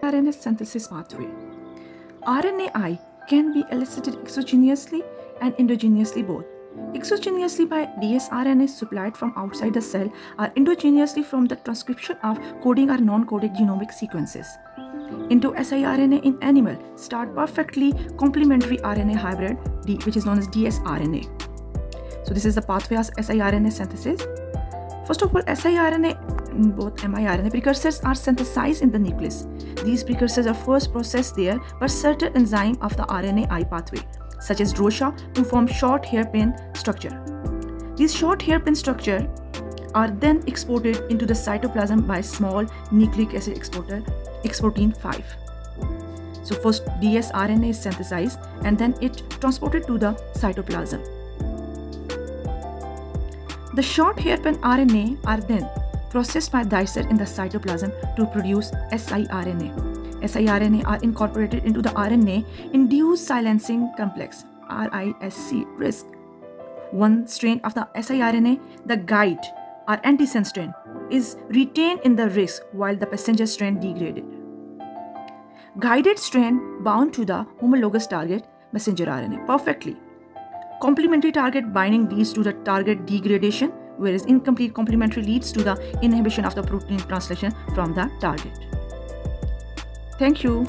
siRNA synthesis pathway. RNAi can be elicited exogenously and endogenously both. Exogenously by dsRNA supplied from outside the cell or endogenously from the transcription of coding or non-coded genomic sequences. Into siRNA in animal start perfectly complementary RNA hybrid, which is known as dsRNA. So this is the pathway of siRNA synthesis. First of all, siRNA, both miRNA precursors are synthesized in the nucleus. These precursors are first processed there by certain enzyme of the RNAi pathway, such as DROSHA, to form short hairpin structure. These short hairpin structure are then exported into the cytoplasm by small nucleic acid exporter, exportin 5. So first dsRNA is synthesized and then it transported to the cytoplasm. The short hairpin RNA are then processed by dicer in the cytoplasm to produce siRNA. siRNA are incorporated into the RNA-induced silencing complex, RISC. One strain of the siRNA, the guide or antisense strain, is retained in the RISC while the passenger strain degraded. Guided strain bound to the homologous target messenger RNA perfectly. Complementary target binding leads to the target degradation, whereas incomplete complementary leads to the inhibition of the protein translation from the target. Thank you.